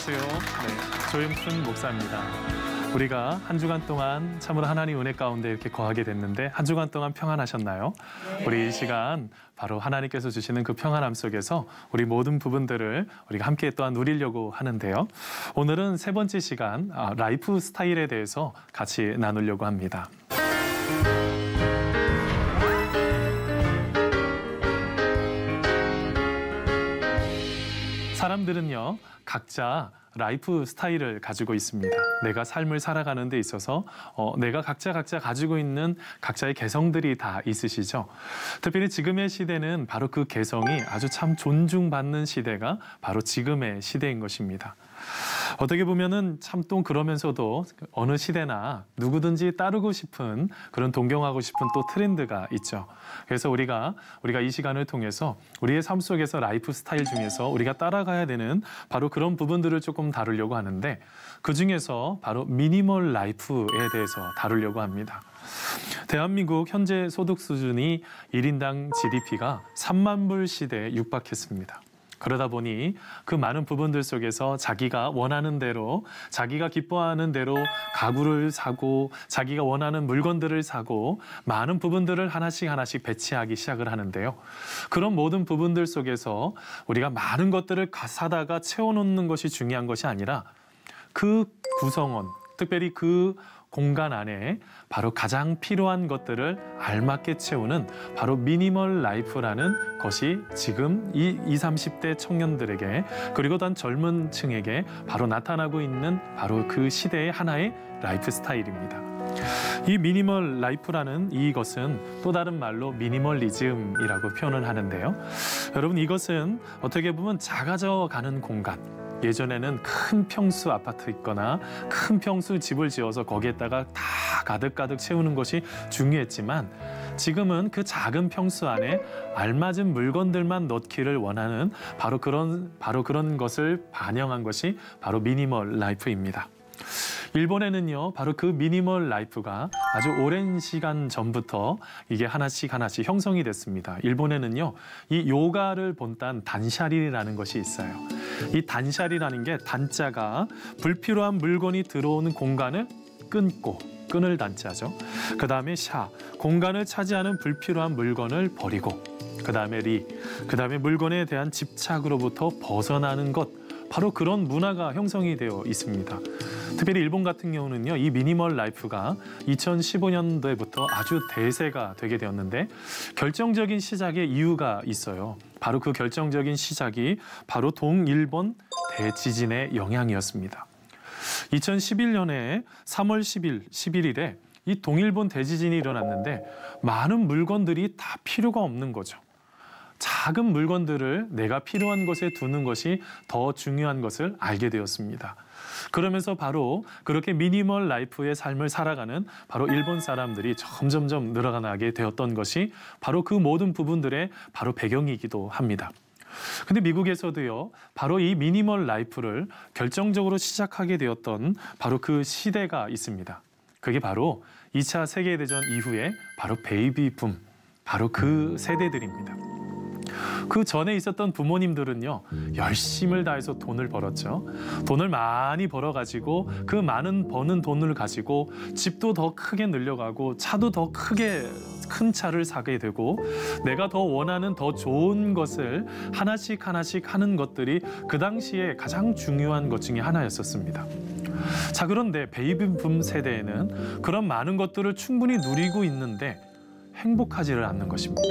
안녕하세요. 조영순 목사입니다. 우리가 한 주간 동안 참으로 하나님 은혜 가운데 이렇게 거하게 됐는데 한 주간 동안 평안하셨나요? 네. 우리 이 시간 바로 하나님께서 주시는 그 평안함 속에서 우리 모든 부분들을 우리가 함께 또한 누리려고 하는데요. 오늘은 세 번째 시간 라이프 스타일에 대해서 같이 나누려고 합니다. 사람들은요, 각자 라이프 스타일을 가지고 있습니다. 내가 삶을 살아가는 데 있어서 내가 각자 가지고 있는 각자의 개성들이 다 있으시죠. 특별히 지금의 시대는 바로 그 개성이 아주 참 존중받는 시대가 바로 지금의 시대인 것입니다. 어떻게 보면은 참 또 그러면서도 어느 시대나 누구든지 따르고 싶은 그런 동경하고 싶은 또 트렌드가 있죠. 그래서 우리가 이 시간을 통해서 우리의 삶 속에서 라이프 스타일 중에서 우리가 따라가야 되는 바로 그런 부분들을 조금 다루려고 하는데 그중에서 바로 미니멀 라이프에 대해서 다루려고 합니다. 대한민국 현재 소득 수준이 1인당 GDP가 3만 불 시대에 육박했습니다. 그러다 보니 그 많은 부분들 속에서 자기가 원하는 대로, 자기가 기뻐하는 대로 가구를 사고 자기가 원하는 물건들을 사고 많은 부분들을 하나씩 배치하기 시작을 하는데요. 그런 모든 부분들 속에서 우리가 많은 것들을 사다가 채워놓는 것이 중요한 것이 아니라 그 구성원, 특별히 그 공간 안에 바로 가장 필요한 것들을 알맞게 채우는 바로 미니멀 라이프라는 것이 지금 이 20, 30대 청년들에게 그리고 단 젊은 층에게 바로 나타나고 있는 바로 그 시대의 하나의 라이프 스타일입니다. 이 미니멀 라이프라는 이것은 또 다른 말로 미니멀리즘이라고 표현을 하는데요. 여러분 이것은 어떻게 보면 작아져가는 공간, 예전에는 큰 평수 아파트 있거나 큰 평수 집을 지어서 거기에다가 다 가득 채우는 것이 중요했지만 지금은 그 작은 평수 안에 알맞은 물건들만 넣기를 원하는 바로 그런 것을 반영한 것이 바로 미니멀 라이프입니다. 일본에는요, 바로 그 미니멀 라이프가 아주 오랜 시간 전부터 이게 하나씩 형성이 됐습니다. 일본에는요, 이 요가를 본딴 단샤리라는 것이 있어요. 이 단샤리라는 게 단자가 불필요한 물건이 들어오는 공간을 끊을 단자죠. 그 다음에 샤, 공간을 차지하는 불필요한 물건을 버리고 그 다음에 그 다음에 물건에 대한 집착으로부터 벗어나는 것, 바로 그런 문화가 형성이 되어 있습니다. 특별히 일본 같은 경우는요, 이 미니멀 라이프가 2015년도에부터 아주 대세가 되게 되었는데 결정적인 시작의 이유가 있어요. 바로 그 결정적인 시작이 바로 동일본 대지진의 영향이었습니다. 2011년에 3월 11일에 이 동일본 대지진이 일어났는데 많은 물건들이 다 필요가 없는 거죠. 작은 물건들을 내가 필요한 곳에 두는 것이 더 중요한 것을 알게 되었습니다. 그러면서 바로 그렇게 미니멀 라이프의 삶을 살아가는 바로 일본 사람들이 점점 늘어나게 되었던 것이 바로 그 모든 부분들의 바로 배경이기도 합니다. 근데 미국에서도요, 바로 이 미니멀 라이프를 결정적으로 시작하게 되었던 바로 그 시대가 있습니다. 그게 바로 2차 세계대전 이후에 바로 베이비 붐, 바로 그 세대들입니다. 그 전에 있었던 부모님들은요, 열심을 다해서 돈을 벌었죠. 돈을 많이 벌어가지고 그 많은 버는 돈을 가지고 집도 더 크게 늘려가고 차도 더 큰 차를 사게 되고 내가 더 원하는 더 좋은 것을 하나씩 하는 것들이 그 당시에 가장 중요한 것 중에 하나였었습니다. 자, 그런데 베이비붐 세대에는 그런 많은 것들을 충분히 누리고 있는데 행복하지를 않는 것입니다.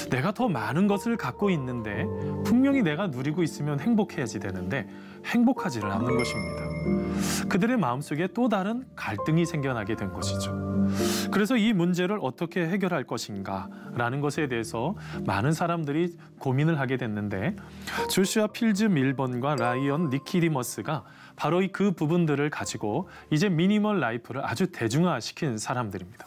내가 더 많은 것을 갖고 있는데 분명히 내가 누리고 있으면 행복해야지 되는데 행복하지를 않는 것입니다. 그들의 마음속에 또 다른 갈등이 생겨나게 된 것이죠. 그래서 이 문제를 어떻게 해결할 것인가라는 것에 대해서 많은 사람들이 고민을 하게 됐는데 조슈아 필즈 밀번과 라이언 니키디머스가 바로 그 부분들을 가지고 이제 미니멀 라이프를 아주 대중화시킨 사람들입니다.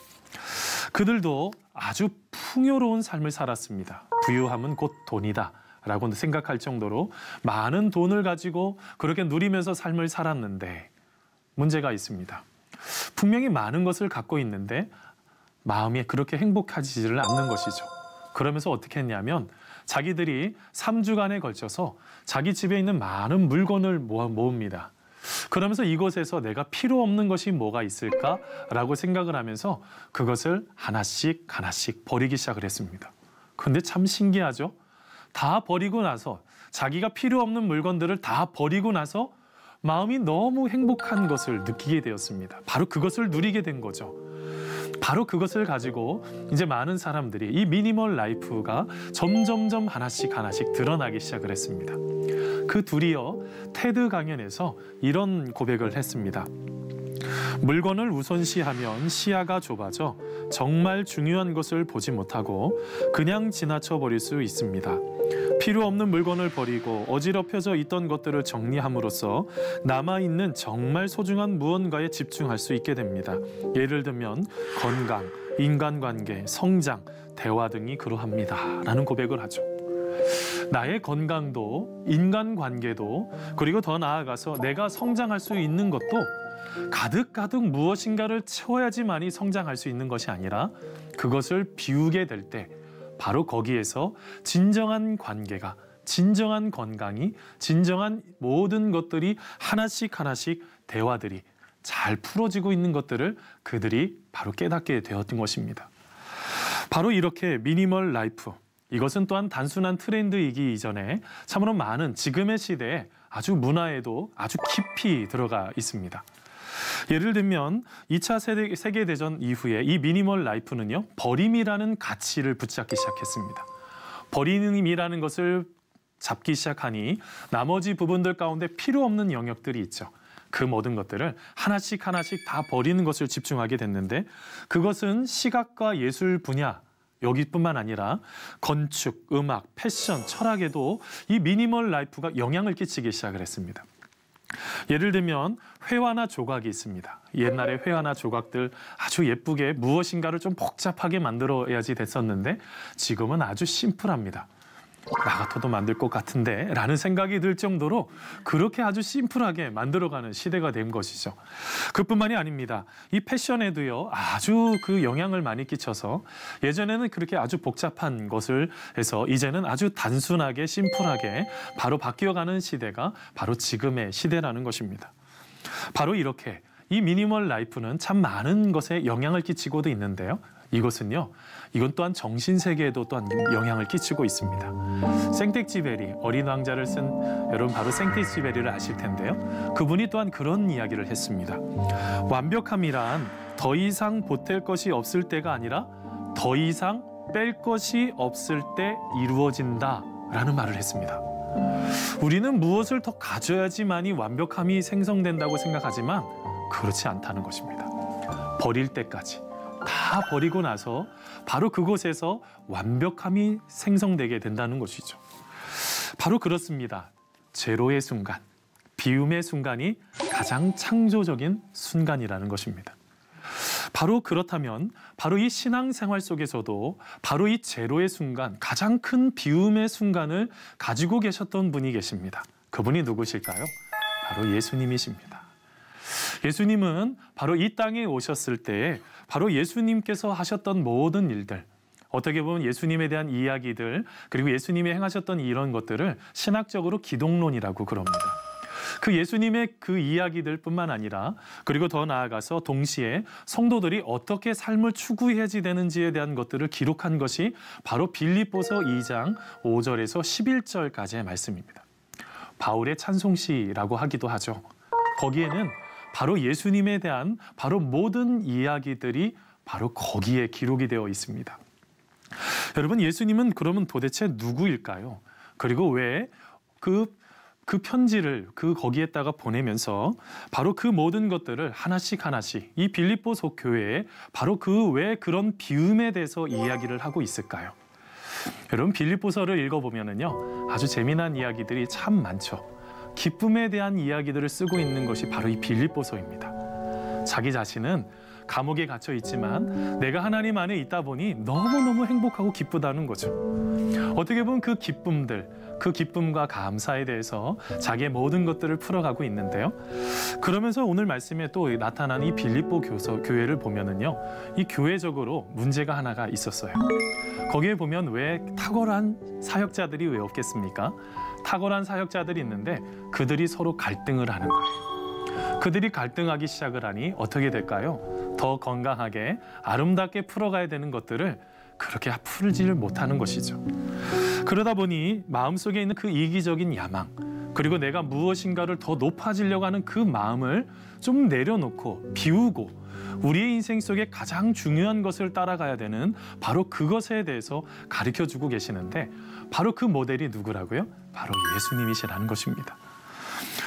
그들도 아주 풍요로운 삶을 살았습니다. 부유함은 곧 돈이다 라고 생각할 정도로 많은 돈을 가지고 그렇게 누리면서 삶을 살았는데 문제가 있습니다. 분명히 많은 것을 갖고 있는데 마음이 그렇게 행복하지를 않는 것이죠. 그러면서 어떻게 했냐면 자기들이 3주간에 걸쳐서 자기 집에 있는 많은 물건을 모읍니다. 그러면서 이곳에서 내가 필요 없는 것이 뭐가 있을까라고 생각을 하면서 그것을 하나씩 하나씩 버리기 시작을 했습니다. 근데 참 신기하죠? 다 버리고 나서 자기가 필요 없는 물건들을 다 버리고 나서 마음이 너무 행복한 것을 느끼게 되었습니다. 바로 그것을 누리게 된 거죠. 바로 그것을 가지고 이제 많은 사람들이 이 미니멀 라이프가 점점점 하나씩 하나씩 드러나기 시작을 했습니다. 그 둘이요, 테드 강연에서 이런 고백을 했습니다. 물건을 우선시하면 시야가 좁아져 정말 중요한 것을 보지 못하고 그냥 지나쳐 버릴 수 있습니다. 필요 없는 물건을 버리고 어지럽혀져 있던 것들을 정리함으로써 남아있는 정말 소중한 무언가에 집중할 수 있게 됩니다. 예를 들면 건강, 인간관계, 성장, 대화 등이 그러합니다. 라는 고백을 하죠. 나의 건강도, 인간관계도, 그리고 더 나아가서 내가 성장할 수 있는 것도 가득가득 무엇인가를 채워야지만이 성장할 수 있는 것이 아니라 그것을 비우게 될 때 바로 거기에서 진정한 관계가, 진정한 건강이, 진정한 모든 것들이 하나씩 하나씩 대화들이 잘 풀어지고 있는 것들을 그들이 바로 깨닫게 되었던 것입니다. 바로 이렇게 미니멀 라이프, 이것은 또한 단순한 트렌드이기 이전에 참으로 많은 지금의 시대에 아주 문화에도 아주 깊이 들어가 있습니다. 예를 들면 2차 세계대전 이후에 이 미니멀 라이프는요, 버림이라는 가치를 붙잡기 시작했습니다. 버림이라는 것을 잡기 시작하니 나머지 부분들 가운데 필요 없는 영역들이 있죠. 그 모든 것들을 하나씩 하나씩 다 버리는 것을 집중하게 됐는데 그것은 시각과 예술 분야, 여기뿐만 아니라 건축, 음악, 패션, 철학에도 이 미니멀 라이프가 영향을 끼치기 시작을 했습니다. 예를 들면 회화나 조각이 있습니다. 옛날에 회화나 조각들 아주 예쁘게 무엇인가를 좀 복잡하게 만들어야지 됐었는데 지금은 아주 심플합니다. 나 같아도 만들 것 같은데 라는 생각이 들 정도로 그렇게 아주 심플하게 만들어가는 시대가 된 것이죠. 그뿐만이 아닙니다. 이 패션에도요, 아주 그 영향을 많이 끼쳐서 예전에는 그렇게 아주 복잡한 것을 해서 이제는 아주 단순하게 심플하게 바로 바뀌어가는 시대가 바로 지금의 시대라는 것입니다. 바로 이렇게 이 미니멀 라이프는 참 많은 것에 영향을 끼치고도 있는데요. 이건 또한 정신세계에도 또한 영향을 끼치고 있습니다. 생텍쥐베리, 어린 왕자를 쓴 여러분 바로 생텍쥐베리를 아실 텐데요. 그분이 또한 그런 이야기를 했습니다. 완벽함이란 더 이상 보탤 것이 없을 때가 아니라 더 이상 뺄 것이 없을 때 이루어진다라는 말을 했습니다. 우리는 무엇을 더 가져야지만이 완벽함이 생성된다고 생각하지만 그렇지 않다는 것입니다. 버릴 때까지. 다 버리고 나서 바로 그곳에서 완벽함이 생성되게 된다는 것이죠. 바로 그렇습니다. 제로의 순간, 비움의 순간이 가장 창조적인 순간이라는 것입니다. 바로 그렇다면 바로 이 신앙생활 속에서도 바로 이 제로의 순간, 가장 큰 비움의 순간을 가지고 계셨던 분이 계십니다. 그분이 누구실까요? 바로 예수님이십니다. 예수님은 바로 이 땅에 오셨을 때 바로 예수님께서 하셨던 모든 일들, 어떻게 보면 예수님에 대한 이야기들, 그리고 예수님이 행하셨던 이런 것들을 신학적으로 기독론이라고 그럽니다. 그 예수님의 그 이야기들뿐만 아니라 그리고 더 나아가서 동시에 성도들이 어떻게 삶을 추구해야지 되는지에 대한 것들을 기록한 것이 바로 빌립보서 2장 5절에서 11절까지의 말씀입니다. 바울의 찬송시라고 하기도 하죠. 거기에는 바로 예수님에 대한 바로 모든 이야기들이 바로 거기에 기록이 되어 있습니다. 여러분, 예수님은 그러면 도대체 누구일까요? 그리고 왜 그 편지를 거기에다가 보내면서 바로 그 모든 것들을 하나씩 하나씩 이 빌립보서 교회에 바로 왜 그런 비움에 대해서 이야기를 하고 있을까요? 여러분, 빌립보서를 읽어보면은요, 아주 재미난 이야기들이 참 많죠. 기쁨에 대한 이야기들을 쓰고 있는 것이 바로 이 빌립보서입니다. 자기 자신은 감옥에 갇혀 있지만 내가 하나님 안에 있다 보니 너무너무 행복하고 기쁘다는 거죠. 어떻게 보면 그 기쁨들, 그 기쁨과 감사에 대해서 자기의 모든 것들을 풀어가고 있는데요. 그러면서 오늘 말씀에 또 나타난 이 빌립보 교회를 보면은요, 이 교회적으로 문제가 하나가 있었어요. 거기에 보면 왜 탁월한 사역자들이 왜 없겠습니까? 탁월한 사역자들이 있는데 그들이 서로 갈등을 하는 거예요. 그들이 갈등하기 시작을 하니 어떻게 될까요? 더 건강하게 아름답게 풀어가야 되는 것들을 그렇게 풀지를 못하는 것이죠. 그러다 보니 마음속에 있는 그 이기적인 야망, 그리고 내가 무엇인가를 더 높아지려고 하는 그 마음을 좀 내려놓고 비우고 우리의 인생 속에 가장 중요한 것을 따라가야 되는 바로 그것에 대해서 가르쳐주고 계시는데 바로 그 모델이 누구라고요? 바로 예수님이시라는 것입니다.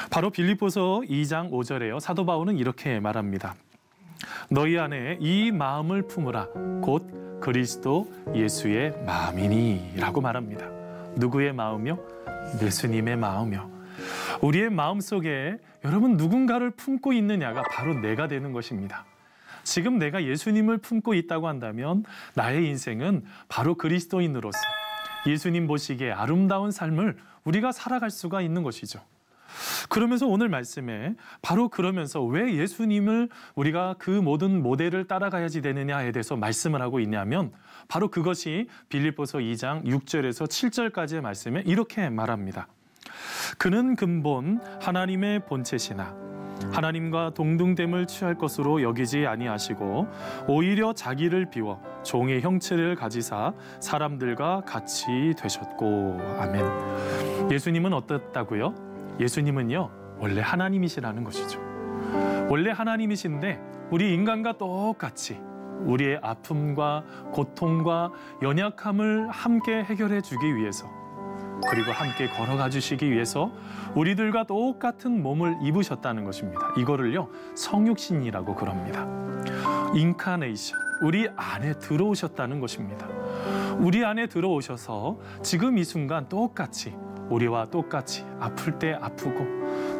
바로 빌립보서 2장 5절에요. 사도 바울은 이렇게 말합니다. 너희 안에 이 마음을 품으라. 곧 그리스도 예수의 마음이니 라고 말합니다. 누구의 마음이요? 예수님의 마음이요. 우리의 마음속에 여러분 누군가를 품고 있느냐가 바로 내가 되는 것입니다. 지금 내가 예수님을 품고 있다고 한다면 나의 인생은 바로 그리스도인으로서 예수님 보시기에 아름다운 삶을 우리가 살아갈 수가 있는 것이죠. 그러면서 오늘 말씀에 바로 그러면서 왜 예수님을 우리가 그 모든 모델을 따라가야지 되느냐에 대해서 말씀을 하고 있냐면 바로 그것이 빌립보서 2장 6절에서 7절까지의 말씀에 이렇게 말합니다. 그는 근본 하나님의 본체시나 하나님과 동등됨을 취할 것으로 여기지 아니하시고 오히려 자기를 비워 종의 형체를 가지사 사람들과 같이 되셨고. 아멘. 예수님은 어떻다고요? 예수님은요 원래 하나님이시라는 것이죠. 원래 하나님이신데 우리 인간과 똑같이 우리의 아픔과 고통과 연약함을 함께 해결해 주기 위해서 그리고 함께 걸어가 주시기 위해서 우리들과 똑같은 몸을 입으셨다는 것입니다. 이거를요 성육신이라고 그럽니다. 인카네이션, 우리 안에 들어오셨다는 것입니다. 우리 안에 들어오셔서 지금 이 순간 똑같이 우리와 똑같이 아플 때 아프고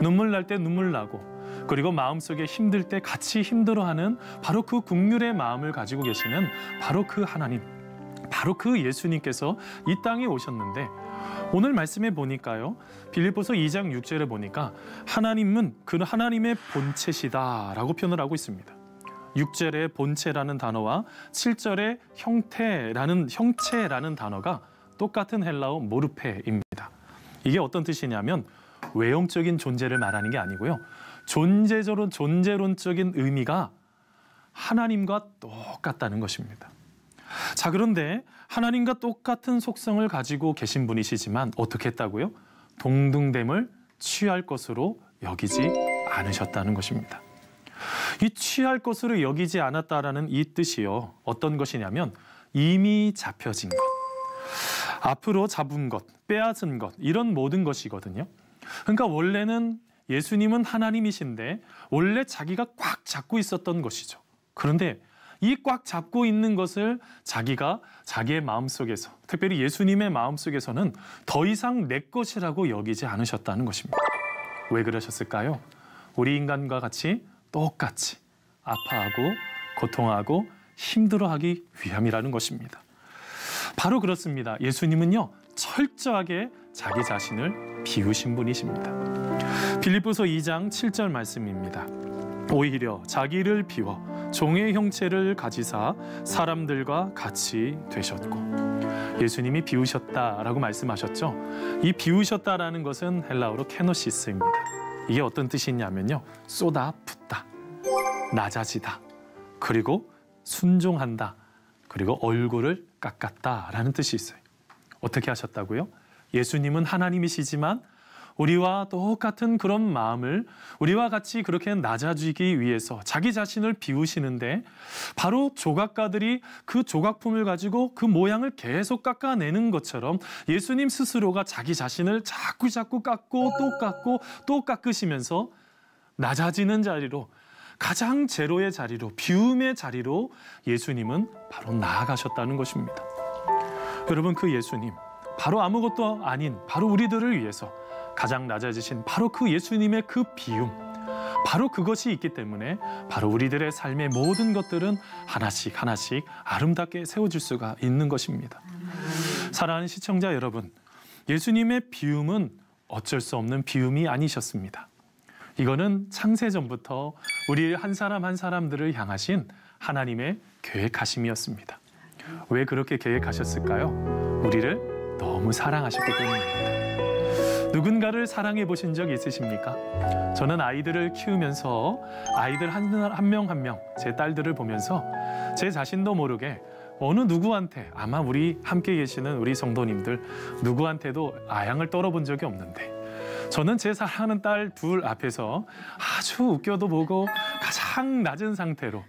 눈물 날 때 눈물 나고 그리고 마음속에 힘들 때 같이 힘들어하는 바로 그 국률의 마음을 가지고 계시는 바로 그 하나님, 바로 그 예수님께서 이 땅에 오셨는데 오늘 말씀에 보니까요 빌립보서 2장 6절에 보니까 하나님은 그 하나님의 본체시다라고 표현을 하고 있습니다. 6절의 본체라는 단어와 7절의 형체라는 단어가 똑같은 헬라어 모르페입니다. 이게 어떤 뜻이냐면 외형적인 존재를 말하는 게 아니고요. 존재론적인 의미가 하나님과 똑같다는 것입니다. 자, 그런데 하나님과 똑같은 속성을 가지고 계신 분이시지만 어떻게 했다고요? 동등됨을 취할 것으로 여기지 않으셨다는 것입니다. 이 취할 것으로 여기지 않았다라는 이 뜻이요. 어떤 것이냐면 이미 잡혀진 것, 앞으로 잡은 것, 빼앗은 것, 이런 모든 것이거든요. 그러니까 원래는 예수님은 하나님이신데 원래 자기가 꽉 잡고 있었던 것이죠. 그런데 이 꽉 잡고 있는 것을 자기가 자기의 마음속에서, 특별히 예수님의 마음속에서는 더 이상 내 것이라고 여기지 않으셨다는 것입니다. 왜 그러셨을까요? 우리 인간과 같이 똑같이 아파하고 고통하고 힘들어하기 위함이라는 것입니다. 바로 그렇습니다. 예수님은요 철저하게 자기 자신을 비우신 분이십니다. 빌립보서 2장 7절 말씀입니다. 오히려 자기를 비워 종의 형체를 가지사 사람들과 같이 되셨고. 예수님이 비우셨다라고 말씀하셨죠. 이 비우셨다라는 것은 헬라어로 케노시스입니다. 이게 어떤 뜻이냐면요, 쏟아붓다, 낮아지다, 그리고 순종한다, 그리고 얼굴을 깎았다라는 뜻이 있어요. 어떻게 하셨다고요? 예수님은 하나님이시지만 우리와 똑같은 그런 마음을 우리와 같이 그렇게 낮아지기 위해서 자기 자신을 비우시는데, 바로 조각가들이 그 조각품을 가지고 그 모양을 계속 깎아내는 것처럼 예수님 스스로가 자기 자신을 자꾸 깎고 또 깎고 또 깎으시면서 낮아지는 자리로, 가장 제로의 자리로, 비움의 자리로 예수님은 바로 나아가셨다는 것입니다. 여러분, 그 예수님, 바로 아무것도 아닌 바로 우리들을 위해서 가장 낮아지신 바로 그 예수님의 그 비움, 바로 그것이 있기 때문에 바로 우리들의 삶의 모든 것들은 하나씩 아름답게 세워질 수가 있는 것입니다. 사랑하는 시청자 여러분, 예수님의 비움은 어쩔 수 없는 비움이 아니셨습니다. 이거는 창세전부터 우리 한 사람 한 사람들을 향하신 하나님의 계획하심이었습니다. 왜 그렇게 계획하셨을까요? 우리를 너무 사랑하셨기 때문입니다. 누군가를 사랑해 보신 적 있으십니까? 저는 아이들을 키우면서 아이들 한 명 한 명 제 딸들을 보면서 제 자신도 모르게 어느 누구한테, 아마 우리 함께 계시는 우리 성도님들 누구한테도 아양을 떨어본 적이 없는데, 저는 제 사랑하는 딸 둘 앞에서 아주 웃겨도 보고 가장 낮은 상태로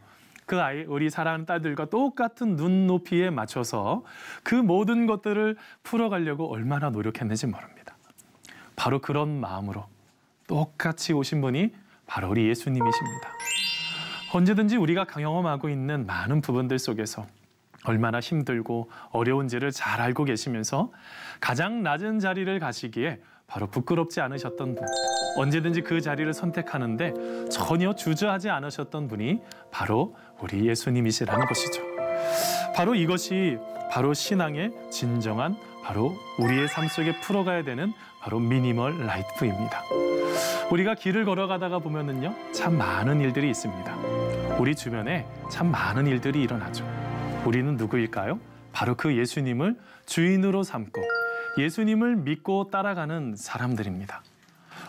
그 아이, 우리 사랑하는 딸들과 똑같은 눈높이에 맞춰서 그 모든 것들을 풀어가려고 얼마나 노력했는지 모릅니다. 바로 그런 마음으로 똑같이 오신 분이 바로 우리 예수님이십니다. 언제든지 우리가 경험하고 있는 많은 부분들 속에서 얼마나 힘들고 어려운지를 잘 알고 계시면서 가장 낮은 자리를 가시기에 바로 부끄럽지 않으셨던 분, 언제든지 그 자리를 선택하는데 전혀 주저하지 않으셨던 분이 바로 우리 예수님이시라는 것이죠. 바로 이것이 바로 신앙의 진정한, 바로 우리의 삶 속에 풀어가야 되는 바로 미니멀 라이프입니다. 우리가 길을 걸어가다가 보면은요, 참 많은 일들이 있습니다. 우리 주변에 참 많은 일들이 일어나죠. 우리는 누구일까요? 바로 그 예수님을 주인으로 삼고 예수님을 믿고 따라가는 사람들입니다.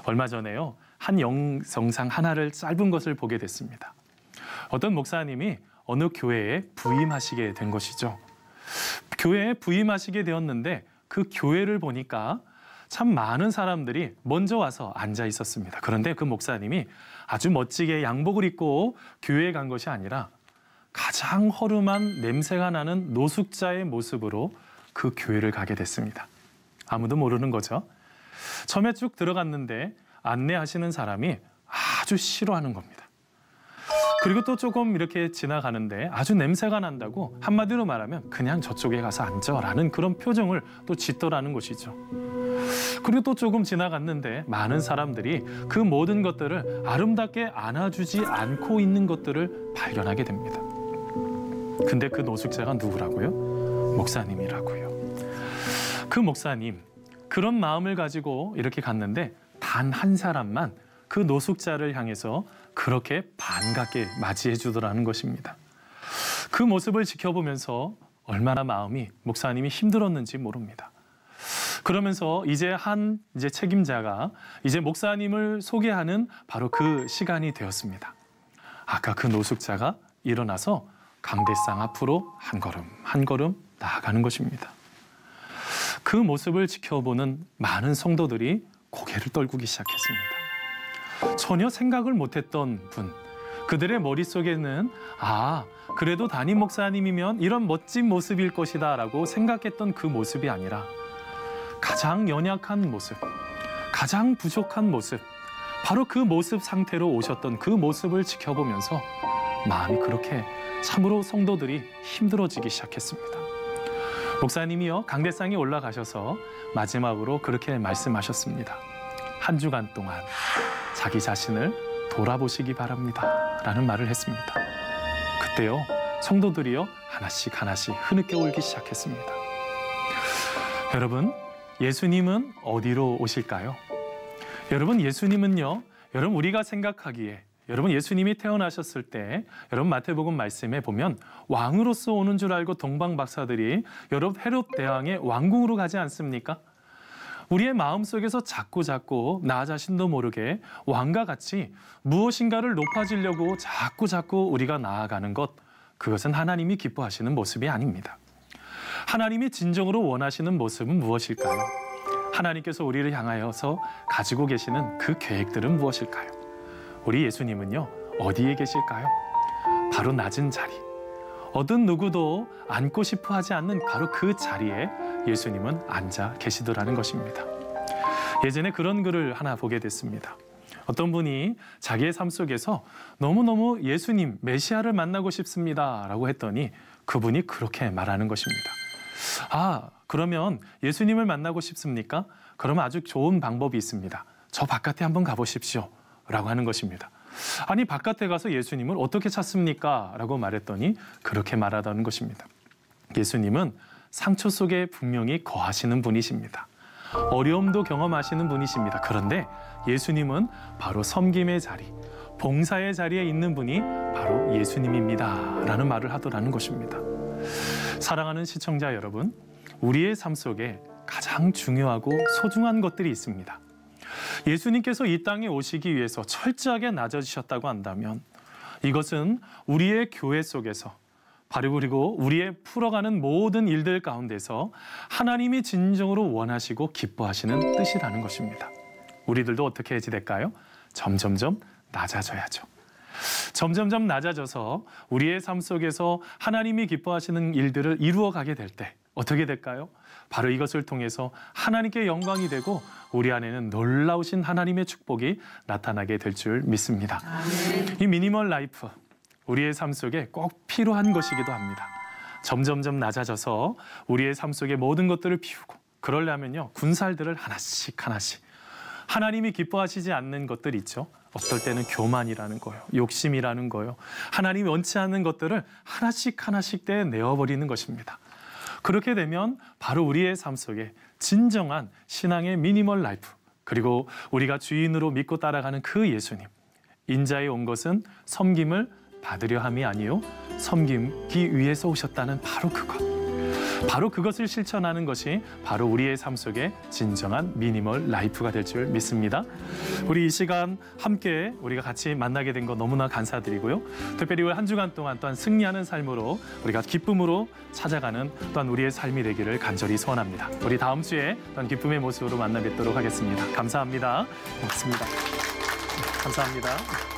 얼마 전에요, 한 영상 하나를 짧은 것을 보게 됐습니다. 어떤 목사님이 어느 교회에 부임하시게 된 것이죠. 교회에 부임하시게 되었는데 그 교회를 보니까 참 많은 사람들이 먼저 와서 앉아 있었습니다. 그런데 그 목사님이 아주 멋지게 양복을 입고 교회에 간 것이 아니라 가장 허름한 냄새가 나는 노숙자의 모습으로 그 교회를 가게 됐습니다. 아무도 모르는 거죠. 처음에 쭉 들어갔는데 안내하시는 사람이 아주 싫어하는 겁니다. 그리고 또 조금 이렇게 지나가는데 아주 냄새가 난다고 한마디로 말하면 그냥 저쪽에 가서 앉아라는 그런 표정을 또 짓더라는 것이죠. 그리고 또 조금 지나갔는데 많은 사람들이 그 모든 것들을 아름답게 안아주지 않고 있는 것들을 발견하게 됩니다. 근데 그 노숙자가 누구라고요? 목사님이라고요. 그 목사님, 그런 마음을 가지고 이렇게 갔는데 단 한 사람만 그 노숙자를 향해서 그렇게 반갑게 맞이해 주더라는 것입니다. 그 모습을 지켜보면서 얼마나 마음이, 목사님이 힘들었는지 모릅니다. 그러면서 이제 책임자가 이제 목사님을 소개하는 바로 그 시간이 되었습니다. 아까 그 노숙자가 일어나서 강대상 앞으로 한 걸음 한 걸음 나아가는 것입니다. 그 모습을 지켜보는 많은 성도들이 고개를 떨구기 시작했습니다. 전혀 생각을 못했던 분, 그들의 머릿속에는 그래도 담임 목사님이면 이런 멋진 모습일 것이다 라고 생각했던 그 모습이 아니라 가장 연약한 모습, 가장 부족한 모습, 바로 그 모습 상태로 오셨던 그 모습을 지켜보면서 마음이 그렇게 참으로 성도들이 힘들어지기 시작했습니다. 목사님이요, 강대상에 올라가셔서 마지막으로 그렇게 말씀하셨습니다. 한 주간 동안 자기 자신을 돌아보시기 바랍니다 라는 말을 했습니다. 그때요, 성도들이요 하나씩 하나씩 흐느껴 올기 시작했습니다. 여러분, 예수님은 어디로 오실까요? 여러분, 예수님은요, 여러분 우리가 생각하기에, 여러분 예수님이 태어나셨을 때 여러분 마태복음 말씀에 보면 왕으로서 오는 줄 알고 동방 박사들이 여러분 헤롯 대왕의 왕궁으로 가지 않습니까? 우리의 마음속에서 자꾸 나 자신도 모르게 왕과 같이 무엇인가를 높아지려고 자꾸 우리가 나아가는 것, 그것은 하나님이 기뻐하시는 모습이 아닙니다. 하나님이 진정으로 원하시는 모습은 무엇일까요? 하나님께서 우리를 향하여서 가지고 계시는 그 계획들은 무엇일까요? 우리 예수님은요, 어디에 계실까요? 바로 낮은 자리, 어떤 누구도 앉고 싶어 하지 않는 바로 그 자리에 예수님은 앉아 계시더라는 것입니다. 예전에 그런 글을 하나 보게 됐습니다. 어떤 분이 자기의 삶 속에서 너무너무 예수님, 메시아를 만나고 싶습니다 라고 했더니 그분이 그렇게 말하는 것입니다. 그러면 예수님을 만나고 싶습니까? 그러면 아주 좋은 방법이 있습니다. 저 바깥에 한번 가보십시오 라고 하는 것입니다. 아니, 바깥에 가서 예수님을 어떻게 찾습니까? 라고 말했더니 그렇게 말하다는 것입니다. 예수님은 상처 속에 분명히 거하시는 분이십니다. 어려움도 경험하시는 분이십니다. 그런데 예수님은 바로 섬김의 자리, 봉사의 자리에 있는 분이 바로 예수님입니다 라는 말을 하더라는 것입니다. 사랑하는 시청자 여러분, 우리의 삶 속에 가장 중요하고 소중한 것들이 있습니다. 예수님께서 이 땅에 오시기 위해서 철저하게 낮아지셨다고 한다면 이것은 우리의 교회 속에서 바로 그리고 우리의 풀어가는 모든 일들 가운데서 하나님이 진정으로 원하시고 기뻐하시는 뜻이라는 것입니다. 우리들도 어떻게 해야지 될까요? 점점점 낮아져야죠. 점점점 낮아져서 우리의 삶 속에서 하나님이 기뻐하시는 일들을 이루어가게 될 때 어떻게 될까요? 바로 이것을 통해서 하나님께 영광이 되고 우리 안에는 놀라우신 하나님의 축복이 나타나게 될 줄 믿습니다. 이 미니멀 라이프, 우리의 삶 속에 꼭 필요한 것이기도 합니다. 점점점 낮아져서 우리의 삶 속의 모든 것들을 비우고 그러려면요, 군살들을 하나씩 하나님이 기뻐하시지 않는 것들 있죠. 어떨 때는 교만이라는 거요, 욕심이라는 거요, 하나님이 원치 않는 것들을 하나씩 내어버리는 것입니다. 그렇게 되면 바로 우리의 삶 속에 진정한 신앙의 미니멀 라이프, 그리고 우리가 주인으로 믿고 따라가는 그 예수님, 인자에 온 것은 섬김을 받으려 함이 아니요 섬기기 위해서 오셨다는 바로 그것을 실천하는 것이 바로 우리의 삶 속에 진정한 미니멀 라이프가 될 줄 믿습니다. 우리 이 시간 함께 우리가 같이 만나게 된 거 너무나 감사드리고요. 특별히 한 주간 동안 또한 승리하는 삶으로 우리가 기쁨으로 찾아가는 또한 우리의 삶이 되기를 간절히 소원합니다. 우리 다음 주에 또한 기쁨의 모습으로 만나 뵙도록 하겠습니다. 감사합니다. 고맙습니다. 감사합니다.